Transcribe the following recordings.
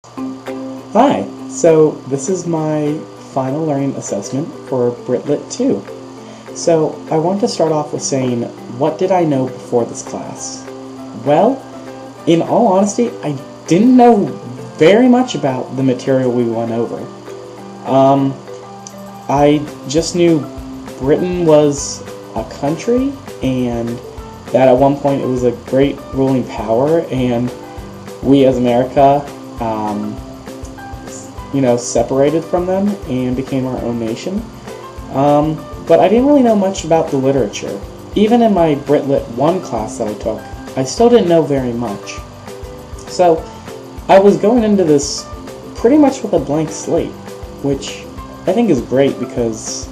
Hi, so this is my final learning assessment for Brit Lit 2. So I want to start off with saying, what did I know before this class? Well, in all honesty, I didn't know very much about the material we went over. I just knew Britain was a country, and that at one point it was a great ruling power, and we as America, separated from them and became our own nation. But I didn't really know much about the literature. Even in my Brit Lit 1 class that I took, I still didn't know very much. So I was going into this pretty much with a blank slate, which I think is great because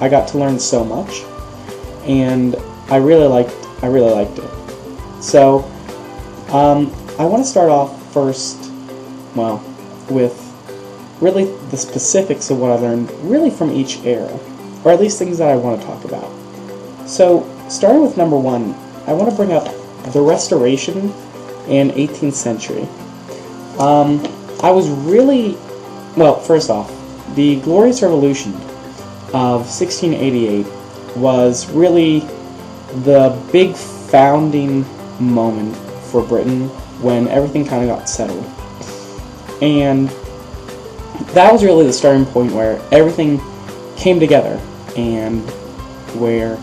I got to learn so much, and I really liked it. So I want to start off first, with really the specifics of what I learned really from each era, or at least things that I want to talk about. So starting with number 1, I want to bring up the Restoration in 18th century. First off, the Glorious Revolution of 1688 was really the big founding moment for Britain when everything kind of got settled. And that was really the starting point where everything came together and where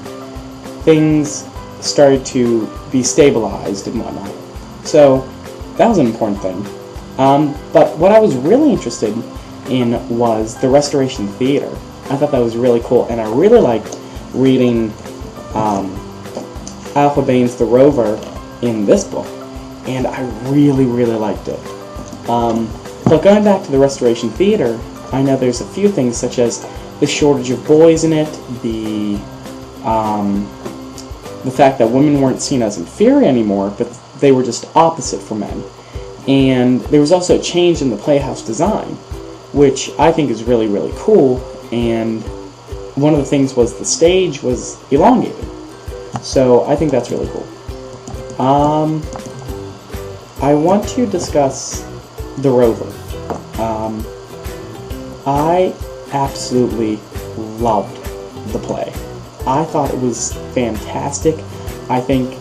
things started to be stabilized and whatnot. So that was an important thing. But what I was really interested in was the Restoration Theater. I thought that was really cool, and I really liked reading Alpha Bain's The Rover in this book, and I really liked it. But going back to the Restoration Theater, I know there's a few things such as the shortage of boys in it, the fact that women weren't seen as inferior anymore, but they were just opposite for men. And there was also a change in the playhouse design, which I think is really cool, and one of the things was the stage was elongated. So I think that's really cool. I want to discuss The Rover. I absolutely loved the play. I thought it was fantastic. I think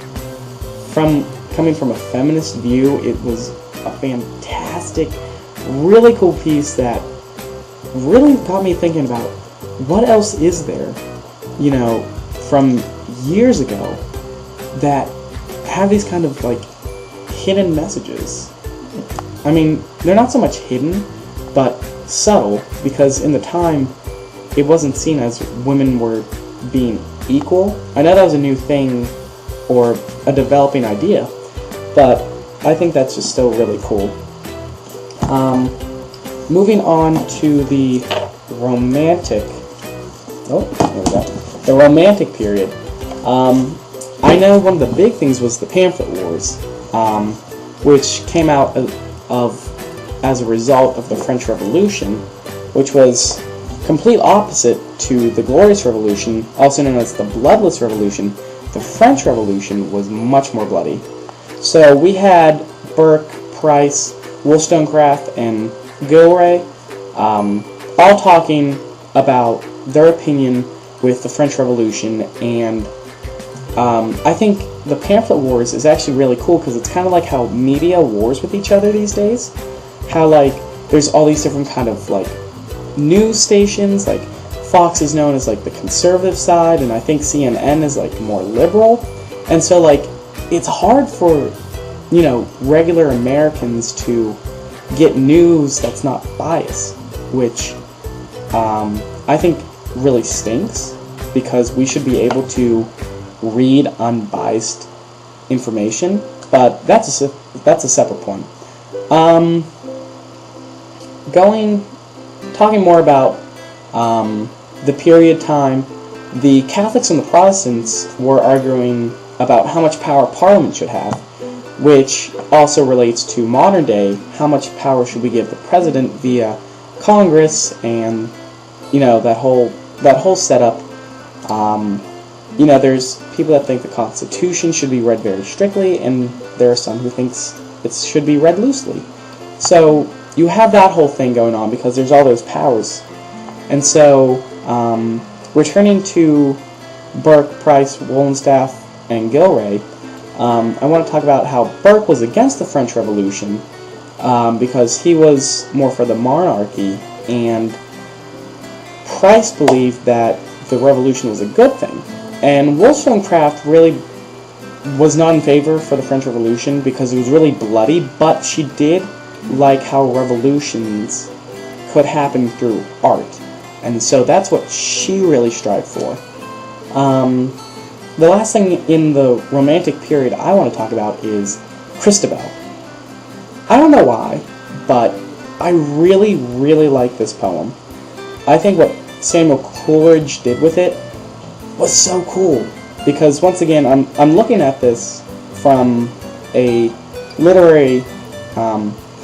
coming from a feminist view, it was a fantastic, really cool piece that really got me thinking about what else is there, from years ago that have these kind of hidden messages. I mean, they're not so much hidden, but subtle, because in the time, it wasn't seen as women were being equal. I know that was a new thing, or a developing idea, but I think that's just still really cool. Moving on to the the Romantic period. I know one of the big things was the pamphlet wars, which came out as a result of the French Revolution, which was complete opposite to the Glorious Revolution, also known as the Bloodless Revolution. The French Revolution was much more bloody. So we had Burke, Price, Wollstonecraft, and Gilray all talking about their opinion with the French Revolution, and I think the pamphlet wars is actually really cool because it's kind of like how media wars with each other these days. How there's all these different kind of news stations, Fox is known as the conservative side, and I think CNN is more liberal, and so it's hard for regular Americans to get news that's not biased, which I think really stinks, because we should be able to read unbiased information, but that's a separate point. Talking more about the period time, the Catholics and the Protestants were arguing about how much power Parliament should have, which also relates to modern day, how much power should we give the President via Congress, and that whole setup. There's people that think the Constitution should be read very strictly, and there are some who thinks it should be read loosely. So you have that whole thing going on because there's all those powers. And so, returning to Burke, Price, Wollstonecraft, and Gilray, I want to talk about how Burke was against the French Revolution because he was more for the monarchy, and Price believed that the revolution was a good thing. And Wollstonecraft really was not in favor for the French Revolution because it was really bloody, but she did like how revolutions could happen through art. And so that's what she really strived for. The last thing in the Romantic period I want to talk about is Christabel. I don't know why, but I really, really like this poem. I think what Samuel Coleridge did with it was so cool. Because once again, I'm looking at this from a literary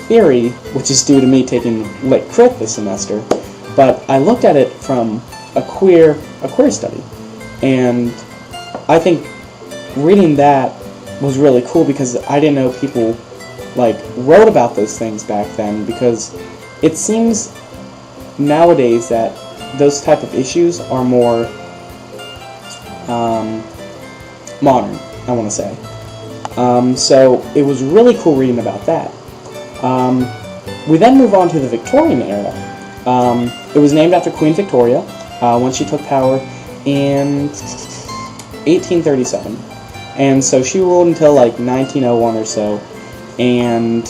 theory, which is due to me taking Lit Crit this semester, but I looked at it from a queer study, and I think reading that was really cool because I didn't know people like wrote about those things back then, because it seems nowadays that those type of issues are more modern, I want to say. So it was really cool reading about that. We then move on to the Victorian era. It was named after Queen Victoria when she took power in 1837. And so she ruled until like 1901 or so. And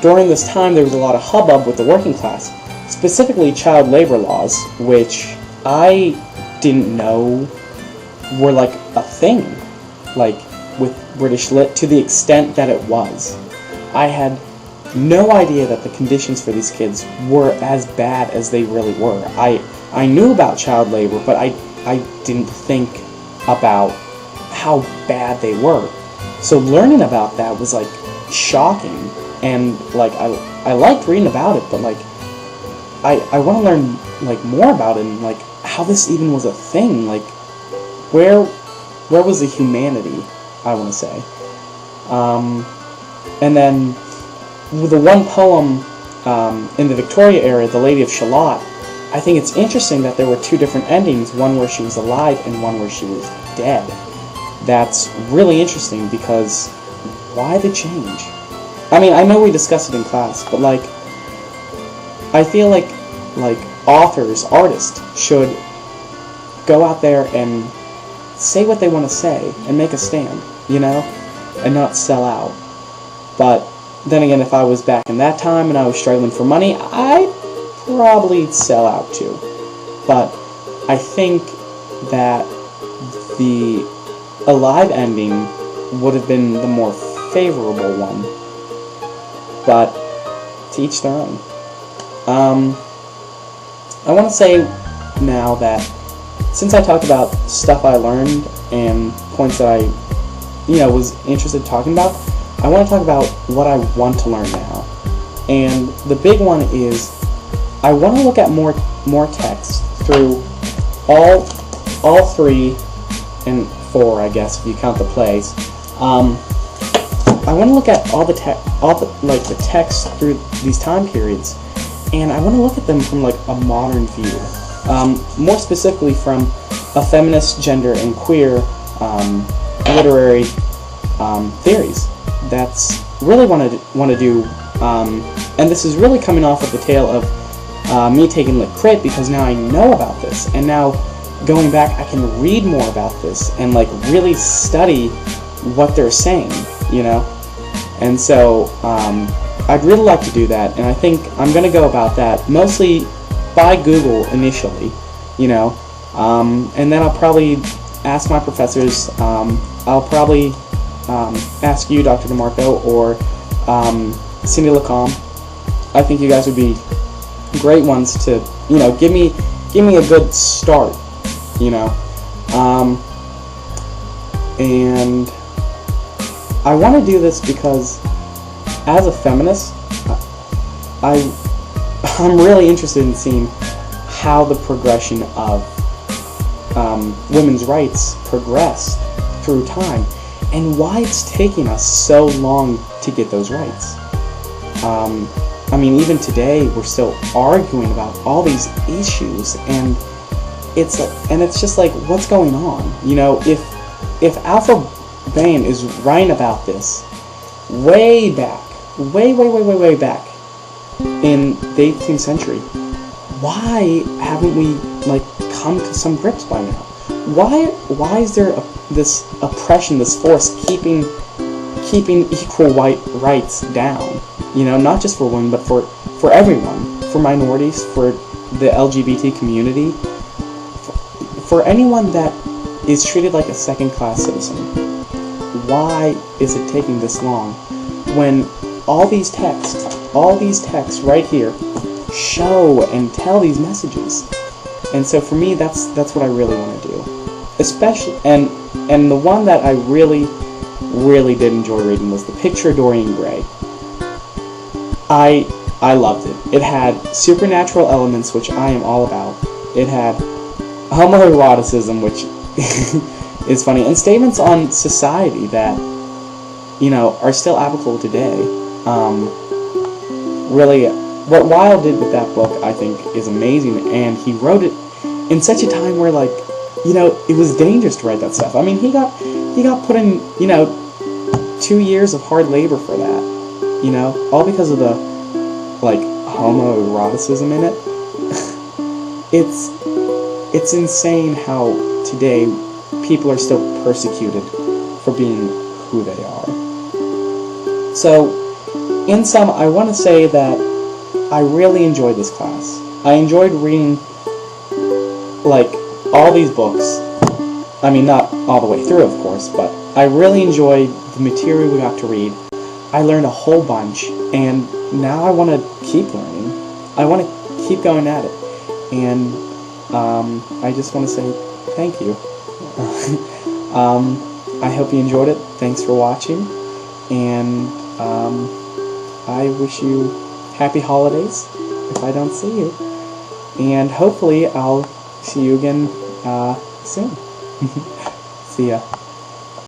during this time there was a lot of hubbub with the working class, specifically child labor laws, which I didn't know were like a thing, like with British Lit, to the extent that it was. I had no idea that the conditions for these kids were as bad as they really were. I knew about child labor, but I didn't think about how bad they were. So learning about that was like shocking, and like I liked reading about it, but like I want to learn like more about it, and like how this even was a thing. Like where was the humanity, I want to say. And then with the one poem in the Victoria era, The Lady of Shalott, I think it's interesting that there were two different endings, one where she was alive and one where she was dead. That's really interesting because why the change? I mean, I know we discussed it in class, but like I feel like authors, artists should go out there and say what they want to say and make a stand, you know, and not sell out. But then again, if I was back in that time and I was struggling for money, I'd probably sell out too. But I think that the alive ending would have been the more favorable one. But to each their own. I want to say now that since I talked about stuff I learned and points that I, was interested in talking about, I want to talk about what I want to learn now. And the big one is I want to look at more text through all 3 and 4, I guess, if you count the plays. I want to look at all the text through these time periods, and I want to look at them from like a modern view, more specifically from a feminist, gender, and queer literary theories. That's really want to do, and this is really coming off of the tale of me taking Lit Crit, because now I know about this, and now going back I can read more about this and like really study what they're saying, and so I'd really like to do that, and I think I'm going to go about that mostly by Google initially, and then I'll probably ask my professors. I'll probably ask you, Dr. DeMarco, or Cindy Lacombe. I think you guys would be great ones to, give me a good start, and I want to do this because as a feminist, I'm really interested in seeing how the progression of women's rights progressed through time. and why it's taking us so long to get those rights. I mean, even today we're still arguing about all these issues, and it's just like, what's going on? You know, if Alpha Bane is writing about this way back, way back in the 18th century, why haven't we like come to some grips by now? Why is there this oppression, this force keeping equal rights down? You know, not just for women, but for everyone, for minorities, for the LGBT community, for anyone that is treated like a second-class citizen. Why is it taking this long when all these texts right here show and tell these messages? And so for me, that's what I really want to do. Especially, and the one that I really did enjoy reading was The Picture of Dorian Gray. I loved it. It had supernatural elements, which I am all about. It had homoeroticism, which is funny, and statements on society that, you know, are still applicable today. Really, what Wilde did with that book, I think, is amazing, and he wrote it in such a time where, like, you know, it was dangerous to write that stuff. I mean, he got put in, you know, 2 years of hard labor for that. You know, all because of the, like, homoeroticism in it. It's insane how today people are still persecuted for being who they are. So, in sum, I want to say that I really enjoyed this class. I enjoyed reading, like, all these books. I mean, not all the way through, of course, but I really enjoyed the material we got to read. I learned a whole bunch, and now I want to keep learning. I want to keep going at it. And I just want to say thank you. I hope you enjoyed it. Thanks for watching. And I wish you happy holidays if I don't see you. And hopefully I'll see you again soon. See ya.